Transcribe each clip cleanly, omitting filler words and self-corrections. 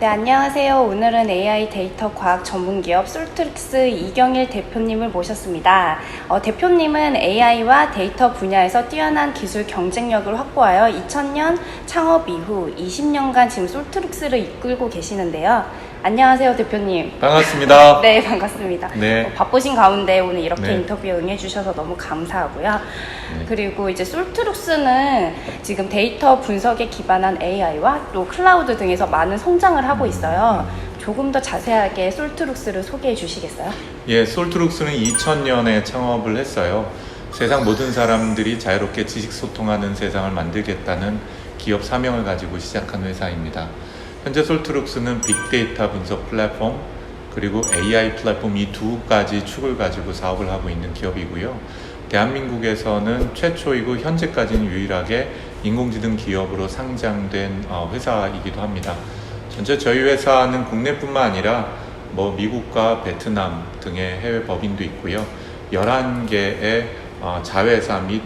네, 안녕하세요. 오늘은 AI 데이터 과학 전문기업 솔트룩스 이경일 대표님을 모셨습니다. 대표님은 AI와 데이터 분야에서 뛰어난 기술 경쟁력을 확보하여 2000년 창업 이후 20년간 지금 솔트룩스를 이끌고 계시는데요. 안녕하세요, 대표님. 반갑습니다. 네, 반갑습니다. 네. 바쁘신 가운데 오늘 이렇게 네. 인터뷰에 응해주셔서 너무 감사하고요. 네. 그리고 이제 솔트룩스는 지금 데이터 분석에 기반한 AI와 또 클라우드 등에서 많은 성장을 하고 있어요. 조금 더 자세하게 솔트룩스를 소개해 주시겠어요? 예, 솔트룩스는 2000년에 창업을 했어요. 세상 모든 사람들이 자유롭게 지식 소통하는 세상을 만들겠다는 기업 사명을 가지고 시작한 회사입니다. 현재 솔트룩스는 빅데이터 분석 플랫폼 그리고 AI 플랫폼 이 두 가지 축을 가지고 사업을 하고 있는 기업이고요. 대한민국에서는 최초이고 현재까지는 유일하게 인공지능 기업으로 상장된 회사이기도 합니다. 전체 저희 회사는 국내뿐만 아니라 미국과 베트남 등의 해외 법인도 있고요. 11개의 자회사 및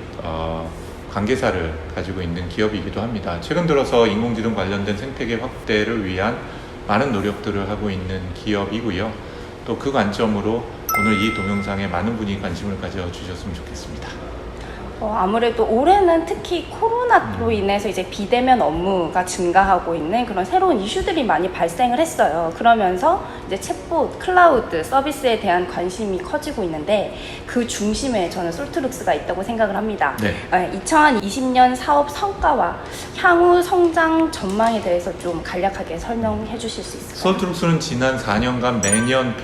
관계사를 가지고 있는 기업이기도 합니다. 최근 들어서 인공지능 관련된 생태계 확대를 위한 많은 노력들을 하고 있는 기업이고요. 또 그 관점으로 오늘 이 동영상에 많은 분이 관심을 가져주셨으면 좋겠습니다. 아무래도 올해는 특히 코로나로 인해서 이제 비대면 업무가 증가하고 있는 그런 새로운 이슈들이 많이 발생을 했어요. 그러면서 이제 챗봇, 클라우드 서비스에 대한 관심이 커지고 있는데 그 중심에 저는 솔트룩스가 있다고 생각을 합니다. 네. 2020년 사업 성과와 향후 성장 전망에 대해서 좀 간략하게 설명해 주실 수 있을까요? 솔트룩스는 지난 4년간 매년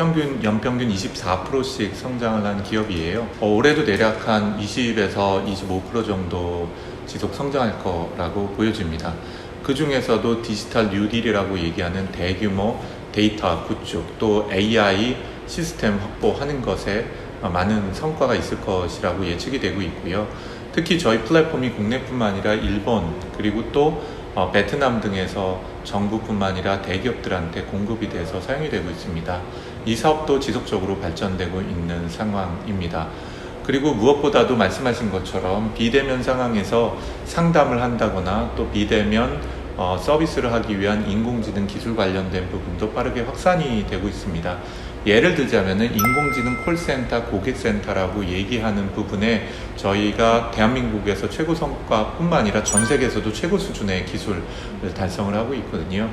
연평균 24%씩 성장을 한 기업이에요. 올해도 대략 한 20에서 25% 정도 지속 성장할 거라고 보여집니다. 그 중에서도 디지털 뉴딜이라고 얘기하는 대규모 데이터 구축 또 AI 시스템 확보하는 것에 많은 성과가 있을 것이라고 예측이 되고 있고요. 특히 저희 플랫폼이 국내뿐만 아니라 일본 그리고 또 베트남 등에서 정부뿐만 아니라 대기업들한테 공급이 돼서 사용이 되고 있습니다. 이 사업도 지속적으로 발전되고 있는 상황입니다. 그리고 무엇보다도 말씀하신 것처럼 비대면 상황에서 상담을 한다거나 또 비대면 서비스를 하기 위한 인공지능 기술 관련된 부분도 빠르게 확산이 되고 있습니다. 예를 들자면 인공지능 콜센터, 고객센터라고 얘기하는 부분에 저희가 대한민국에서 최고 성과뿐만 아니라 전 세계에서도 최고 수준의 기술을 달성을 하고 있거든요.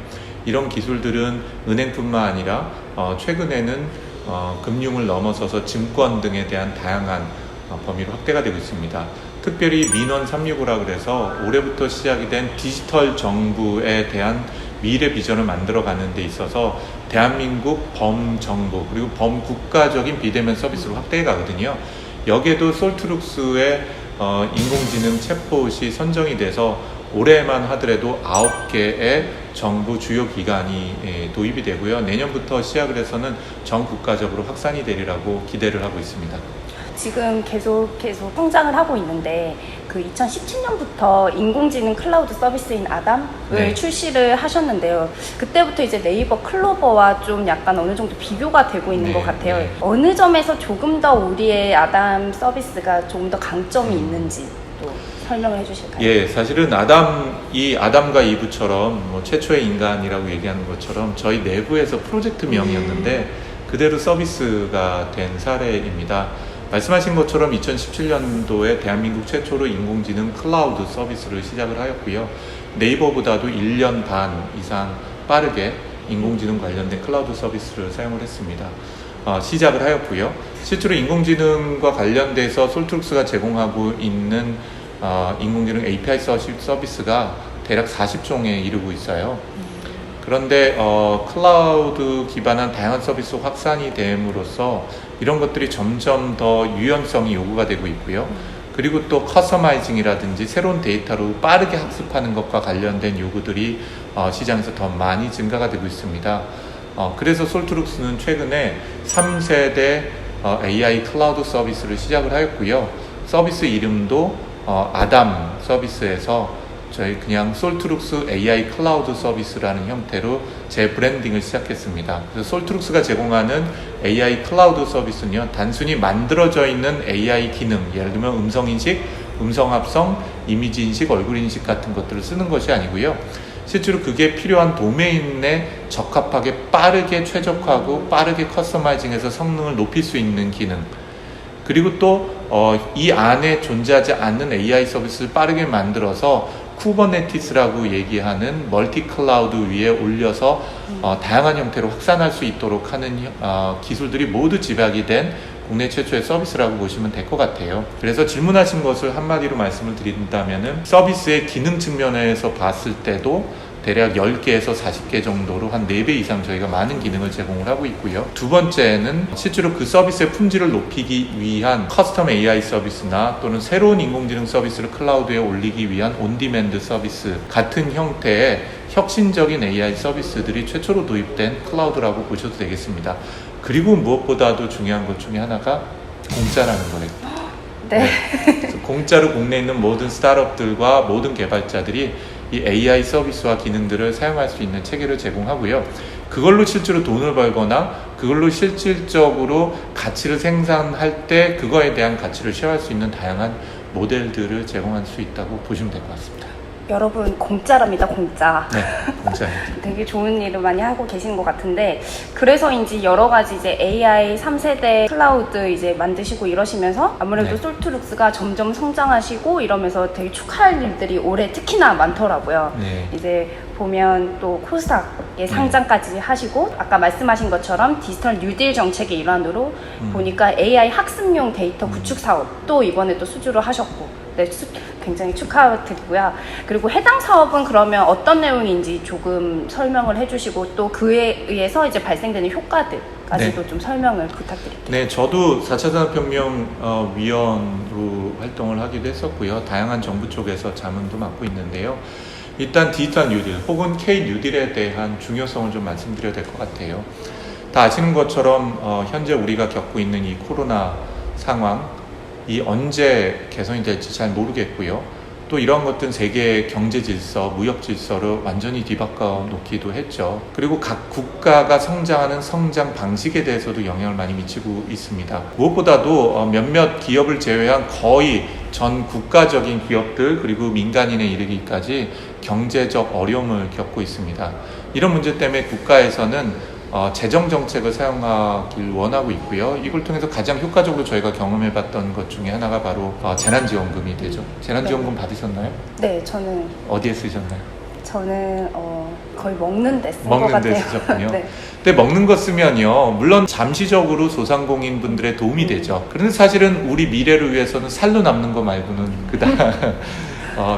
이런 기술들은 은행뿐만 아니라 최근에는 금융을 넘어서서 증권 등에 대한 다양한 범위로 확대가 되고 있습니다. 특별히 민원 365라 그래서 올해부터 시작이 된 디지털 정부에 대한 미래 비전을 만들어가는 데 있어서 대한민국 범정부 그리고 범국가적인 비대면 서비스로 확대해 가거든요. 여기에도 솔트룩스의 인공지능 챗봇이 선정이 돼서 올해만 하더라도 9개의 정부 주요 기관이 도입이 되고요. 내년부터 시작을 해서는 전 국가적으로 확산이 되리라고 기대를 하고 있습니다. 지금 계속 성장을 하고 있는데 그 2017년부터 인공지능 클라우드 서비스인 아담을 출시를 하셨는데요. 그때부터 이제 네이버 클로버와 좀 약간 어느 정도 비교가 되고 있는 것 같아요. 어느 점에서 조금 더 우리의 아담 서비스가 조금 더 강점이 있는지 또 설명을 해주실까요? 예, 사실은 아담과 이브처럼 최초의 인간이라고 얘기하는 것처럼 저희 내부에서 프로젝트명이었는데 그대로 서비스가 된 사례입니다. 말씀하신 것처럼 2017년도에 대한민국 최초로 인공지능 클라우드 서비스를 시작을 하였고요. 네이버보다도 1년 반 이상 빠르게 인공지능 관련된 클라우드 서비스를 사용을 했습니다. 시작을 하였고요. 실제로 인공지능과 관련돼서 솔트룩스가 제공하고 있는 인공지능 API 서비스가 대략 40종에 이르고 있어요. 그런데 클라우드 기반한 다양한 서비스 확산이 됨으로써 이런 것들이 점점 더 유연성이 요구가 되고 있고요. 그리고 또 커스터마이징이라든지 새로운 데이터로 빠르게 학습하는 것과 관련된 요구들이 시장에서 더 많이 증가가 되고 있습니다. 그래서 솔트룩스는 최근에 3세대 AI 클라우드 서비스를 시작을 하였고요. 서비스 이름도 아담 서비스에서 저희 그냥 솔트룩스 AI 클라우드 서비스라는 형태로 재브랜딩을 시작했습니다. 그래서 솔트룩스가 제공하는 AI 클라우드 서비스는요, 단순히 만들어져 있는 AI 기능, 예를 들면 음성인식, 음성합성, 이미지인식, 얼굴인식 같은 것들을 쓰는 것이 아니고요. 실제로 그게 필요한 도메인에 적합하게 빠르게 최적화하고 빠르게 커스터마이징해서 성능을 높일 수 있는 기능, 그리고 또 이 안에 존재하지 않는 AI 서비스를 빠르게 만들어서 쿠버네티스라고 얘기하는 멀티 클라우드 위에 올려서 다양한 형태로 확산할 수 있도록 하는 기술들이 모두 집약이 된 국내 최초의 서비스라고 보시면 될 것 같아요. 그래서 질문하신 것을 한마디로 말씀을 드린다면은 서비스의 기능 측면에서 봤을 때도 대략 10개에서 40개 정도로 한 4배 이상 저희가 많은 기능을 제공을 하고 있고요. 두 번째는 실제로 그 서비스의 품질을 높이기 위한 커스텀 AI 서비스나 또는 새로운 인공지능 서비스를 클라우드에 올리기 위한 온디맨드 서비스 같은 형태의 혁신적인 AI 서비스들이 최초로 도입된 클라우드라고 보셔도 되겠습니다. 그리고 무엇보다도 중요한 것 중에 하나가 공짜라는 거예요. 네. 그래서 공짜로 국내에 있는 모든 스타트업들과 모든 개발자들이 이 AI 서비스와 기능들을 사용할 수 있는 체계를 제공하고요. 그걸로 실제로 돈을 벌거나 그걸로 실질적으로 가치를 생산할 때 그거에 대한 가치를 쉐어할 수 있는 다양한 모델들을 제공할 수 있다고 보시면 될 것 같습니다. 여러분, 공짜랍니다, 공짜. 네, 공짜입니다. 되게 좋은 일을 많이 하고 계신 것 같은데, 그래서인지 여러 가지 이제 AI 3세대 클라우드 이제 만드시고 이러시면서 아무래도 네. 솔트룩스가 점점 성장하시고 이러면서 되게 축하할 일들이 올해 특히나 많더라고요. 네. 이제 보면 또 코스닥의 상장까지 하시고, 아까 말씀하신 것처럼 디지털 뉴딜 정책의 일환으로 보니까 AI 학습용 데이터 구축 사업 또 이번에 또 수주를 하셨고, 네, 굉장히 축하드리고요. 그리고 해당 사업은 그러면 어떤 내용인지 조금 설명을 해주시고, 또 그에 의해서 이제 발생되는 효과들까지도 네. 좀 설명을 부탁드릴게요. 네, 저도 4차 산업혁명 위원으로 활동을 하기도 했었고요. 다양한 정부 쪽에서 자문도 맡고 있는데요. 일단 디지털 뉴딜 혹은 K 뉴딜에 대한 중요성을 좀 말씀드려야 될 것 같아요. 다 아시는 것처럼 현재 우리가 겪고 있는 이 코로나 상황이 언제 개선이 될지 잘 모르겠고요. 또 이러한 것들은 세계의 경제 질서, 무역 질서를 완전히 뒤바꿔 놓기도 했죠. 그리고 각 국가가 성장하는 성장 방식에 대해서도 영향을 많이 미치고 있습니다. 무엇보다도 몇몇 기업을 제외한 거의 전 국가적인 기업들 그리고 민간인에 이르기까지 경제적 어려움을 겪고 있습니다. 이런 문제 때문에 국가에서는 재정 정책을 사용하길 원하고 있고요. 이걸 통해서 가장 효과적으로 저희가 경험해봤던 것 중에 하나가 바로 재난지원금이 되죠. 재난지원금 받으셨나요? 네, 저는 어디에 쓰셨나요? 거의 먹는 데 쓴 것 먹는 같아요. 데 쓰셨군요. 네. 근데 먹는 거 쓰면요, 물론 잠시적으로 소상공인 분들의 도움이 되죠. 그런데 사실은 우리 미래를 위해서는 살로 남는 거 말고는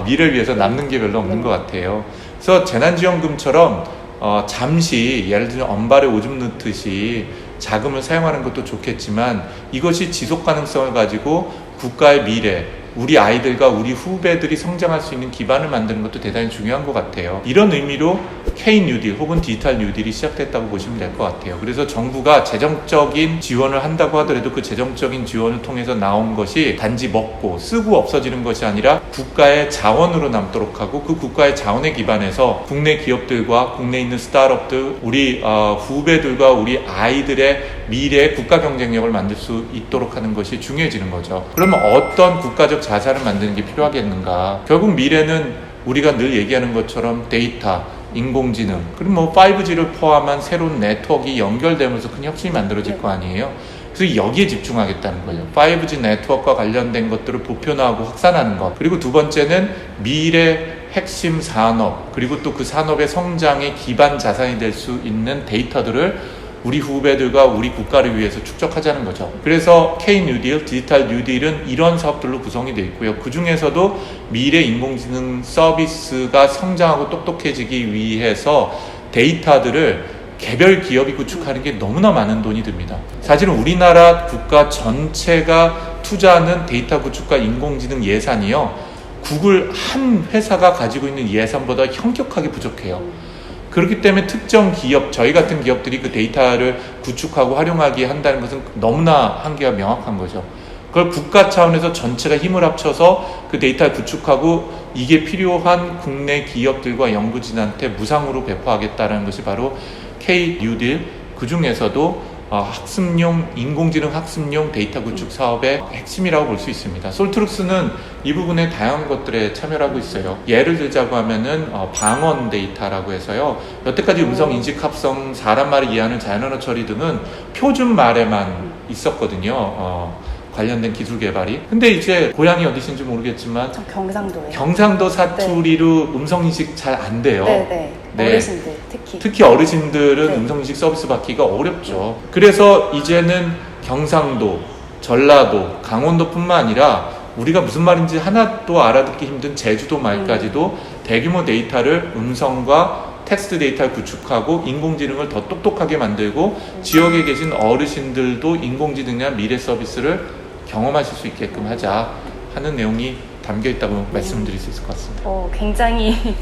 미래를 위해서 남는 게 별로 없는 것 같아요. 그래서 재난지원금처럼 잠시 예를 들면 언발에 오줌 넣듯이 자금을 사용하는 것도 좋겠지만 이것이 지속 가능성을 가지고 국가의 미래, 우리 아이들과 우리 후배들이 성장할 수 있는 기반을 만드는 것도 대단히 중요한 것 같아요. 이런 의미로 K 뉴딜 혹은 디지털 뉴딜이 시작됐다고 보시면 될 것 같아요. 그래서 정부가 재정적인 지원을 한다고 하더라도 그 재정적인 지원을 통해서 나온 것이 단지 먹고 쓰고 없어지는 것이 아니라 국가의 자원으로 남도록 하고 그 국가의 자원에 기반해서 국내 기업들과 국내에 있는 스타트업들, 우리 후배들과 우리 아이들의 미래 국가 경쟁력을 만들 수 있도록 하는 것이 중요해지는 거죠. 그러면 어떤 국가적 자산을 만드는 게 필요하겠는가? 결국 미래는 우리가 늘 얘기하는 것처럼 데이터, 인공지능, 그리고 뭐 5G를 포함한 새로운 네트워크가 연결되면서 큰 혁신이 만들어질 거 아니에요. 그래서 여기에 집중하겠다는 거예요. 5G 네트워크와 관련된 것들을 보편화하고 확산하는 것. 그리고 두 번째는 미래 핵심 산업, 그리고 또 그 산업의 성장의 기반 자산이 될 수 있는 데이터들을 우리 후배들과 우리 국가를 위해서 축적하자는 거죠. 그래서 K 뉴딜, 디지털 뉴딜은 이런 사업들로 구성이 되어 있고요. 그 중에서도 미래 인공지능 서비스가 성장하고 똑똑해지기 위해서 데이터들을 개별 기업이 구축하는 게 너무나 많은 돈이 듭니다. 사실은 우리나라 국가 전체가 투자하는 데이터 구축과 인공지능 예산이요, 구글 한 회사가 가지고 있는 예산보다 현격하게 부족해요. 그렇기 때문에 특정 기업, 저희 같은 기업들이 그 데이터를 구축하고 활용하게 한다는 것은 너무나 한계가 명확한 거죠. 그걸 국가 차원에서 전체가 힘을 합쳐서 그 데이터를 구축하고 이게 필요한 국내 기업들과 연구진한테 무상으로 배포하겠다는 것이 바로 K 뉴딜, 그 중에서도 학습용 인공지능 학습용 데이터 구축 사업의 핵심이라고 볼 수 있습니다. 솔트룩스는 이 부분에 다양한 것들에 참여를 하고 있어요. 예를 들자고 하면은 방언 데이터라고 해서요. 여태까지 음성 인식 합성, 사람 말을 이해하는 자연언어 처리 등은 표준 말에만 있었거든요. 관련된 기술 개발이. 근데 이제 고향이 어디신지 모르겠지만 저 경상도예요. 경상도 사투리로 음성 인식 잘 안 돼요. 네. 네. 어르신들 특히. 어르신들은 네. 음성인식 서비스 받기가 어렵죠. 그래서 이제는 경상도, 전라도, 강원도뿐만 아니라 우리가 무슨 말인지 하나도 알아듣기 힘든 제주도 말까지도 대규모 데이터를 음성과 텍스트 데이터를 구축하고 인공지능을 더 똑똑하게 만들고 지역에 계신 어르신들도 인공지능이나 미래 서비스를 경험하실 수 있게끔 하자 하는 내용이 담겨 있다고 말씀드릴 수 있을 것 같습니다. 굉장히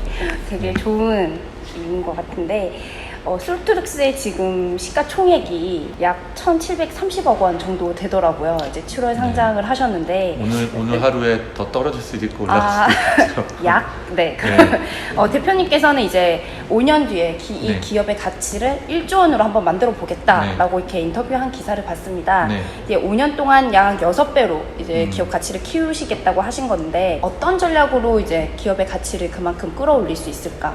되게 좋은 일인 것 같은데 솔트룩스의 지금 시가총액이 약 1,730억 원 정도 되더라고요. 이제 7월 상장을 하셨는데 오늘 하루에 더 떨어질 수도 있고 올라갈 수도 있죠. 네. 대표님께서는 이제 5년 뒤에 이 기업의 가치를 1조 원으로 한번 만들어 보겠다라고 이렇게 인터뷰한 기사를 봤습니다. 이제 5년 동안 약 6배로 이제 기업 가치를 키우시겠다고 하신 건데 어떤 전략으로 이제 기업의 가치를 그만큼 끌어올릴 수 있을까?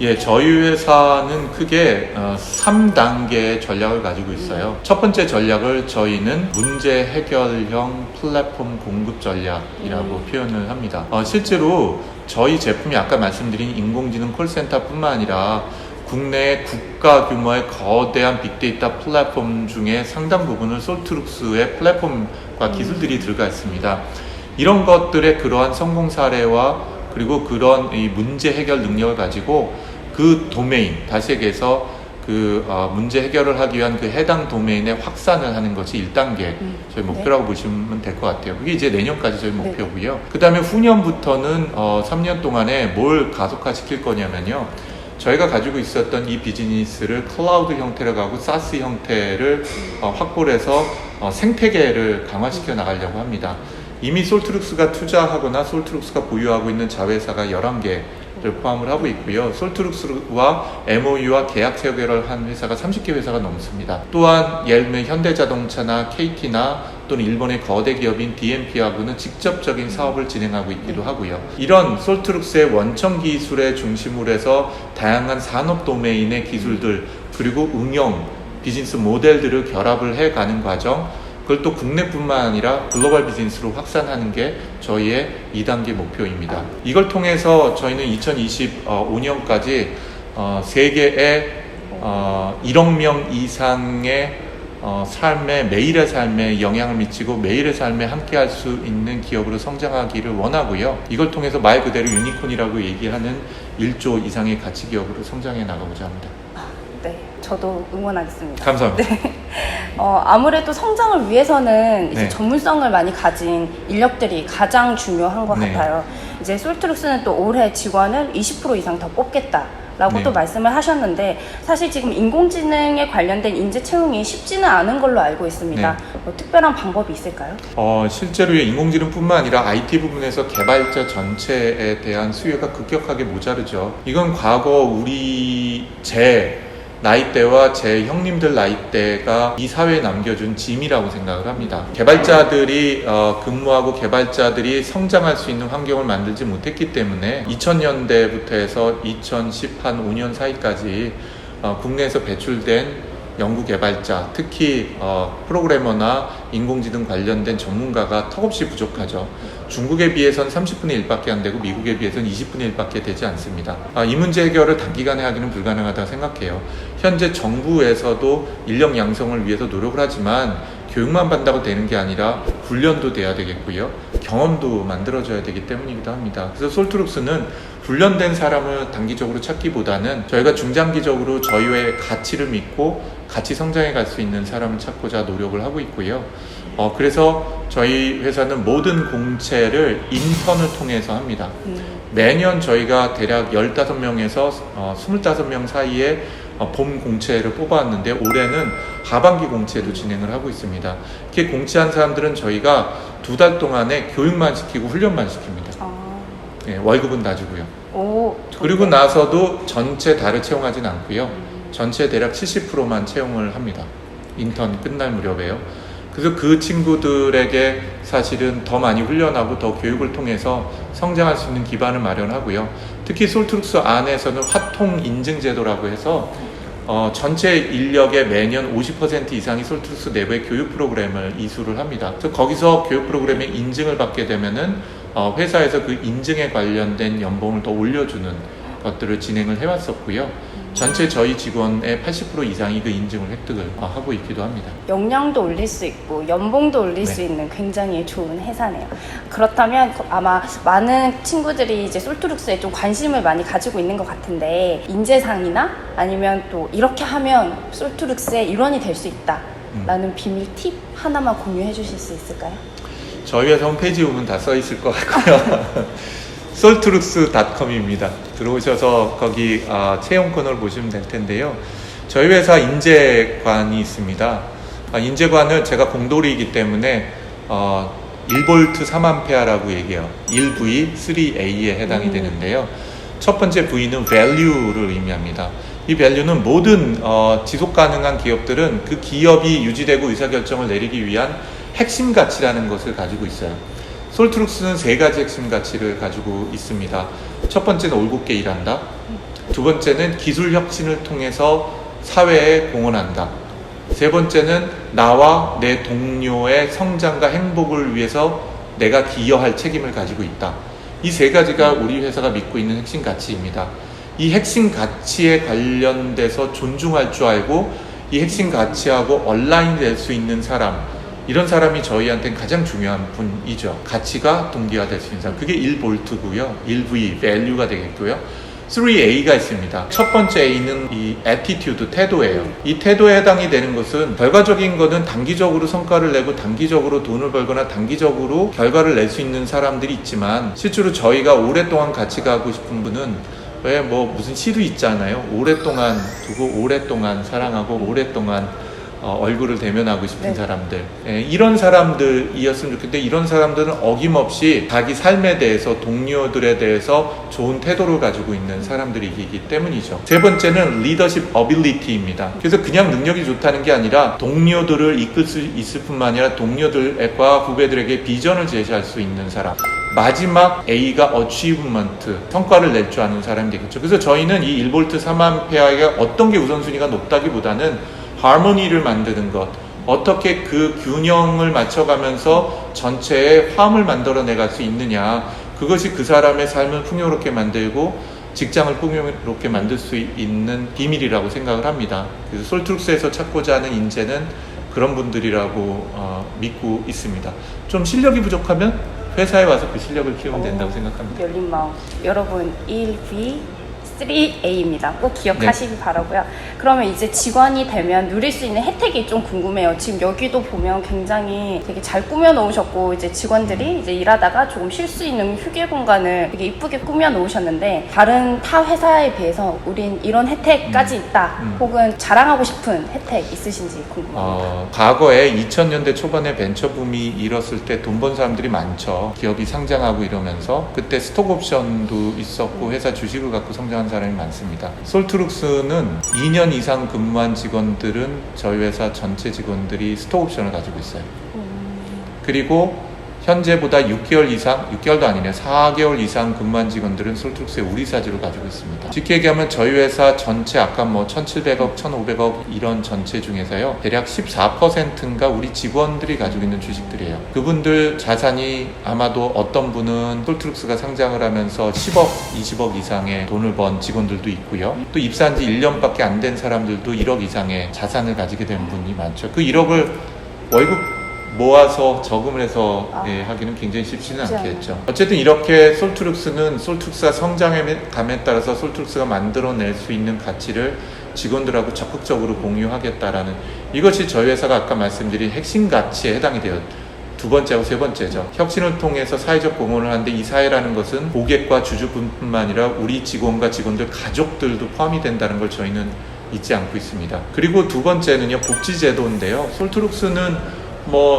예, 저희 회사는 크게 3단계의 전략을 가지고 있어요. 첫 번째 전략을 저희는 문제 해결형 플랫폼 공급 전략이라고 표현을 합니다. 실제로 저희 제품이 아까 말씀드린 인공지능 콜센터뿐만 아니라 국내 국가 규모의 거대한 빅데이터 플랫폼 중에 상당 부분을 솔트룩스의 플랫폼과 기술들이 들어가 있습니다. 이런 것들의 그러한 성공 사례와 그리고 그런 이 문제 해결 능력을 가지고 그 도메인, 다시 얘기해서 문제 해결을 하기 위한 그 해당 도메인의 확산을 하는 것이 1단계 저희 목표라고 보시면 될 것 같아요. 그게 이제 내년까지 저희 목표고요. 그 다음에 후년부터는 3년 동안에 뭘 가속화시킬 거냐면요. 저희가 가지고 있었던 이 비즈니스를 클라우드 형태로 가고 사스 형태를 확보를 해서 생태계를 강화시켜 나가려고 합니다. 이미 솔트룩스가 투자하거나 솔트룩스가 보유하고 있는 자회사가 11개를 포함을 하고 있고요. 솔트룩스와 MOU와 계약 체결을 한 회사가 30개 회사가 넘습니다. 또한 예를 들면 현대자동차나 KT나 또는 일본의 거대 기업인 DMP하고는 직접적인 사업을 진행하고 있기도 하고요. 이런 솔트룩스의 원천 기술에 중심으로 해서 다양한 산업 도메인의 기술들 그리고 응용 비즈니스 모델들을 결합을 해가는 과정, 그걸 또 국내뿐만 아니라 글로벌 비즈니스로 확산하는 게 저희의 2단계 목표입니다. 이걸 통해서 저희는 2025년까지 세계의 1억 명 이상의 매일의 삶에 영향을 미치고 매일의 삶에 함께 할 수 있는 기업으로 성장하기를 원하고요. 이걸 통해서 말 그대로 유니콘이라고 얘기하는 1조 이상의 가치 기업으로 성장해 나가고자 합니다. 네, 저도 응원하겠습니다. 감사합니다. 아무래도 성장을 위해서는 이제 네. 전문성을 많이 가진 인력들이 가장 중요한 것 네. 같아요. 이제 솔트룩스는 또 올해 직원을 20% 이상 더 뽑겠다라고 네. 또 말씀을 하셨는데 사실 지금 인공지능에 관련된 인재 채용이 쉽지는 않은 걸로 알고 있습니다. 네. 특별한 방법이 있을까요? 실제로 인공지능뿐만 아니라 IT 부분에서 개발자 전체에 대한 수요가 급격하게 모자르죠. 이건 과거 제 나이대와 제 형님들 나이대가 이 사회에 남겨준 짐이라고 생각을 합니다. 개발자들이 근무하고 개발자들이 성장할 수 있는 환경을 만들지 못했기 때문에 2000년대부터 해서 2015년 사이까지 국내에서 배출된 연구 개발자, 특히 프로그래머나 인공지능 관련된 전문가가 턱없이 부족하죠. 중국에 비해서는 30분의 1밖에 안 되고 미국에 비해서는 20분의 1밖에 되지 않습니다. 이 문제 해결을 단기간에 하기는 불가능하다고 생각해요. 현재 정부에서도 인력 양성을 위해서 노력을 하지만 교육만 받는다고 되는 게 아니라 훈련도 돼야 되겠고요. 경험도 만들어져야 되기 때문이기도 합니다. 그래서 솔트룩스는 훈련된 사람을 단기적으로 찾기보다는 저희가 중장기적으로 저희의 가치를 믿고 같이 성장해 갈 수 있는 사람을 찾고자 노력을 하고 있고요. 그래서 저희 회사는 모든 공채를 인턴을 통해서 합니다. 매년 저희가 대략 15명에서 25명 사이에 봄 공채를 뽑아왔는데 올해는 하반기 공채도 진행을 하고 있습니다. 이렇게 공채한 사람들은 저희가 2달 동안에 교육만 시키고 훈련만 시킵니다. 네, 월급은 다 주고요. 그리고 나서도 전체 다를 채용하진 않고요. 전체 대략 70%만 채용을 합니다. 인턴 끝날 무렵에요. 그래서 그 친구들에게 사실은 더 많이 훈련하고 더 교육을 통해서 성장할 수 있는 기반을 마련하고요. 특히 솔트룩스 안에서는 화통 인증 제도라고 해서 전체 인력의 매년 50% 이상이 솔트룩스 내부의 교육 프로그램을 이수를 합니다. 그래서 거기서 교육 프로그램의 인증을 받게 되면은 회사에서 그 인증에 관련된 연봉을 더 올려주는 것들을 진행을 해왔었고요. 전체 저희 직원의 80% 이상이 그 인증을 획득을 하고 있기도 합니다. 역량도 올릴 수 있고 연봉도 올릴 수 있는 굉장히 좋은 회사네요. 그렇다면 아마 많은 친구들이 이제 솔트룩스에 좀 관심을 많이 가지고 있는 것 같은데 인재상이나 아니면 또 이렇게 하면 솔트룩스의 일원이 될 수 있다 라는 비밀 팁 하나만 공유해 주실 수 있을까요? 저희 회사 홈페이지 보면 다 써 있을 것 같고요. soltrux.com입니다. 들어오셔서 거기 채용 코너를 보시면 될 텐데요. 저희 회사 인재관이 있습니다. 인재관을 제가 공돌이이기 때문에 1V 3A라고 얘기해요. 1V, 3A에 해당이 되는데요. 첫 번째 V는 value를 의미합니다. 이 value는 모든 지속 가능한 기업들은 그 기업이 유지되고 의사결정을 내리기 위한 핵심 가치라는 것을 가지고 있어요. 솔트룩스는 3가지 핵심 가치를 가지고 있습니다. 첫 번째는 올곧게 일한다. 두 번째는 기술 혁신을 통해서 사회에 공헌한다. 세 번째는 나와 내 동료의 성장과 행복을 위해서 내가 기여할 책임을 가지고 있다. 이 3가지가 우리 회사가 믿고 있는 핵심 가치입니다. 이 핵심 가치에 관련돼서 존중할 줄 알고 이 핵심 가치하고 얼라인 될 수 있는 사람, 이런 사람이 저희한테는 가장 중요한 분이죠. 가치가 동기화될 수 있는 사람. 그게 1V고요. 1V, value가 되겠고요. 3A가 있습니다. 첫 번째 A는 이 attitude, 태도예요. 이 태도에 해당이 되는 것은 결과적인 거는 단기적으로 성과를 내고 단기적으로 돈을 벌거나 단기적으로 결과를 낼 수 있는 사람들이 있지만 실제로 저희가 오랫동안 같이 가고 싶은 분은 왜 무슨 시도 있잖아요. 오랫동안 두고 오랫동안 사랑하고 오랫동안 얼굴을 대면하고 싶은 사람들, 이런 사람들이었으면 좋겠는데 이런 사람들은 어김없이 자기 삶에 대해서 동료들에 대해서 좋은 태도를 가지고 있는 사람들이기 때문이죠. 세 번째는 리더십 어빌리티입니다. 그래서 그냥 능력이 좋다는 게 아니라 동료들을 이끌 수 있을 뿐만 아니라 동료들과 후배들에게 비전을 제시할 수 있는 사람. 마지막 A가 achievement, 성과를 낼 줄 아는 사람이 되겠죠. 그래서 저희는 이 1V 3A가 어떤 게 우선순위가 높다기보다는 하모니를 만드는 것, 어떻게 그 균형을 맞춰가면서 전체의 화음을 만들어내갈 수 있느냐, 그것이 그 사람의 삶을 풍요롭게 만들고 직장을 풍요롭게 만들 수 있는 비밀이라고 생각을 합니다. 그래서 솔트룩스에서 찾고자 하는 인재는 그런 분들이라고 믿고 있습니다. 좀 실력이 부족하면 회사에 와서 그 실력을 키우면 된다고 생각합니다. 열린 마음. 여러분 1V 3A입니다. 꼭 기억하시기 바라고요. 그러면 이제 직원이 되면 누릴 수 있는 혜택이 좀 궁금해요. 지금 여기도 보면 굉장히 되게 잘 꾸며 놓으셨고 이제 직원들이 이제 일하다가 조금 쉴 수 있는 휴게 공간을 되게 이쁘게 꾸며 놓으셨는데 다른 타 회사에 비해서 우린 이런 혜택까지 있다. 혹은 자랑하고 싶은 혜택 있으신지 궁금합니다. 과거에 2000년대 초반에 벤처 붐이 일었을 때 돈 번 사람들이 많죠. 기업이 상장하고 이러면서 그때 스톡 옵션도 있었고 회사 주식을 갖고 성장한 사람이 많습니다. 솔트룩스는 2년 이상 근무한 직원들은 저희 회사 전체 직원들이 스톡 옵션을 가지고 있어요. 그리고 현재보다 6개월 이상, 6개월도 아니네요. 4개월 이상 근무한 직원들은 솔트룩스의 우리 사주를 가지고 있습니다. 쉽게 얘기하면 저희 회사 전체 아까 1,700억, 1,500억 이런 전체 중에서요. 대략 14%인가 우리 직원들이 가지고 있는 주식들이에요. 그분들 자산이 아마도 어떤 분은 솔트룩스가 상장을 하면서 10억, 20억 이상의 돈을 번 직원들도 있고요. 또 입사한 지 1년밖에 안 된 사람들도 1억 이상의 자산을 가지게 된 분이 많죠. 그 1억을 월급 모아서 저금을 해서 하기는 굉장히 쉽지는 않겠죠. 어쨌든 이렇게 솔트룩스가 성장감에 따라서 솔트룩스가 만들어낼 수 있는 가치를 직원들하고 적극적으로 공유하겠다라는, 이것이 저희 회사가 아까 말씀드린 핵심 가치에 해당이 돼요. 두 번째하고 세 번째죠. 혁신을 통해서 사회적 공헌을 하는데 이 사회라는 것은 고객과 주주분뿐만 아니라 우리 직원과 직원들 가족들도 포함이 된다는 걸 저희는 잊지 않고 있습니다. 그리고 두 번째는요, 복지제도인데요. 솔트룩스는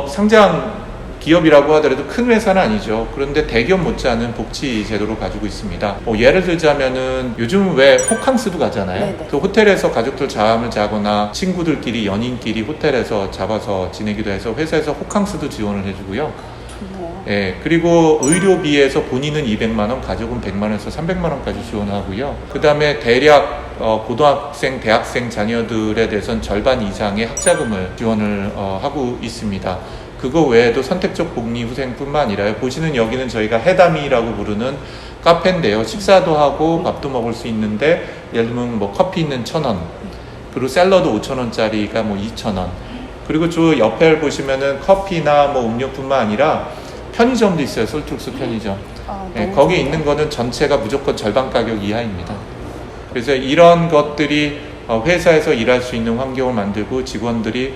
상장 기업이라고 하더라도 큰 회사는 아니죠. 그런데 대기업 못지않은 복지 제도를 가지고 있습니다. 예를 들자면은 요즘 왜 호캉스도 가잖아요. 네네. 그 호텔에서 가족들 잠을 자거나 친구들끼리 연인끼리 호텔에서 잡아서 지내기도 해서 회사에서 호캉스도 지원을 해주고요. 좋네요. 예, 그리고 의료비에서 본인은 200만 원, 가족은 100만 원에서 300만 원까지 지원하고요. 그 다음에 대략 고등학생, 대학생 자녀들에 대해서는 절반 이상의 학자금을 지원을 하고 있습니다. 그거 외에도 선택적 복리후생뿐만 아니라 보시는 여기는 저희가 해담이라고 부르는 카페인데요. 식사도 하고 밥도 먹을 수 있는데 예를 들면 뭐 커피 있는 1,000원, 그리고 샐러드 5,000원짜리가 뭐 2,000원. 그리고 저 옆에 보시면은 커피나 뭐 음료뿐만 아니라 편의점도 있어요. 솔트룩스 편의점. 예, 거기에 있는 거는 전체가 무조건 절반 가격 이하입니다. 그래서 이런 것들이 회사에서 일할 수 있는 환경을 만들고 직원들이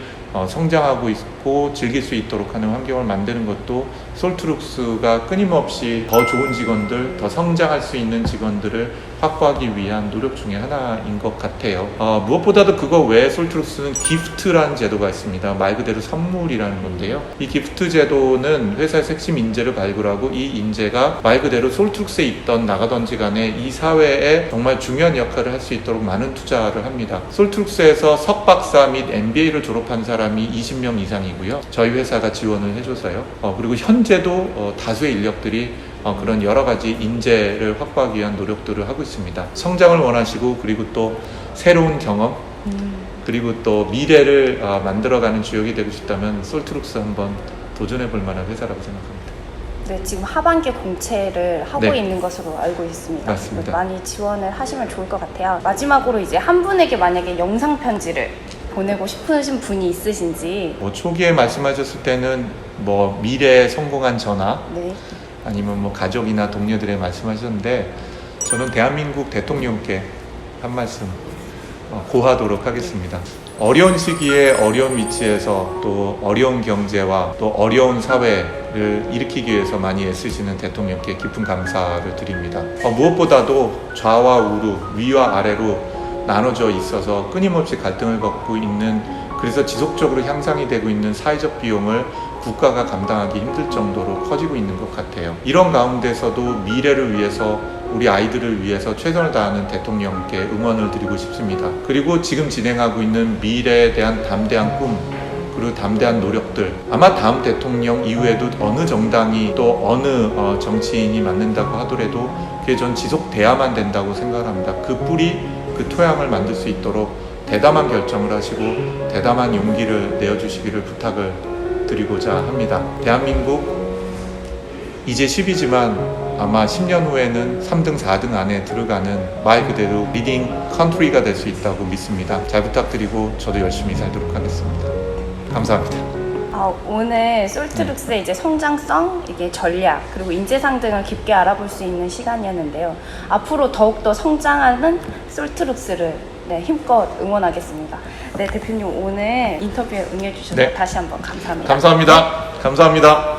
성장하고 있고 즐길 수 있도록 하는 환경을 만드는 것도 솔트룩스가 끊임없이 더 좋은 직원들, 더 성장할 수 있는 직원들을 확보하기 위한 노력 중에 하나인 것 같아요. 무엇보다도 그거 외에 솔트룩스는 기프트라는 제도가 있습니다. 말 그대로 선물이라는 건데요. 이 기프트 제도는 회사에서 핵심 인재를 발굴하고 이 인재가 말 그대로 솔트룩스에 있던 나가던지 간에 이 사회에 정말 중요한 역할을 할 수 있도록 많은 투자를 합니다. 솔트룩스에서 석박사 및 MBA를 졸업한 사람이 20명 이상이고요. 저희 회사가 지원을 해줘서요. 그리고 현재도 다수의 인력들이 그런 여러 가지 인재를 확보하기 위한 노력들을 하고 있습니다. 성장을 원하시고 그리고 또 새로운 경험 그리고 또 미래를 만들어가는 주역이 되고 싶다면 솔트룩스 한번 도전해 볼 만한 회사라고 생각합니다. 네, 지금 하반기 공채를 하고 네. 있는 것으로 알고 있습니다. 맞습니다. 많이 지원을 하시면 좋을 것 같아요. 마지막으로 이제 한 분에게 만약에 영상 편지를 보내고 싶으신 분이 있으신지. 초기에 말씀하셨을 때는 뭐 미래에 성공한 전화 네. 아니면 뭐 가족이나 동료들에 말씀하셨는데 저는 대한민국 대통령께 한 말씀 고하도록 하겠습니다. 어려운 시기에 어려운 위치에서 또 어려운 경제와 또 어려운 사회를 일으키기 위해서 많이 애쓰시는 대통령께 깊은 감사를 드립니다. 무엇보다도 좌와 우로 위와 아래로 나눠져 있어서 끊임없이 갈등을 겪고 있는, 그래서 지속적으로 향상이 되고 있는 사회적 비용을 국가가 감당하기 힘들 정도로 커지고 있는 것 같아요. 이런 가운데서도 미래를 위해서, 우리 아이들을 위해서 최선을 다하는 대통령께 응원을 드리고 싶습니다. 그리고 지금 진행하고 있는 미래에 대한 담대한 꿈, 그리고 담대한 노력들, 아마 다음 대통령 이후에도 어느 정당이 또 어느 정치인이 맡는다고 하더라도 그게 전 지속돼야만 된다고 생각을 합니다. 그 뿌리, 그 토양을 만들 수 있도록 대담한 결정을 하시고 대담한 용기를 내어주시기를 부탁을 드리고자 합니다. 대한민국 이제 10이지만 아마 10년 후에는 3등, 4등 안에 들어가는 말 그대로 리딩 컨트리가 될 수 있다고 믿습니다. 잘 부탁드리고 저도 열심히 살도록 하겠습니다. 감사합니다. 오늘 솔트룩스의 이제 성장성, 이게 전략, 그리고 인재상 등을 깊게 알아볼 수 있는 시간이었는데요. 앞으로 더욱더 성장하는 솔트룩스를 힘껏 응원하겠습니다. 네, 대표님 오늘 인터뷰에 응해주셔서 네. 다시 한번 감사합니다. 감사합니다. 감사합니다.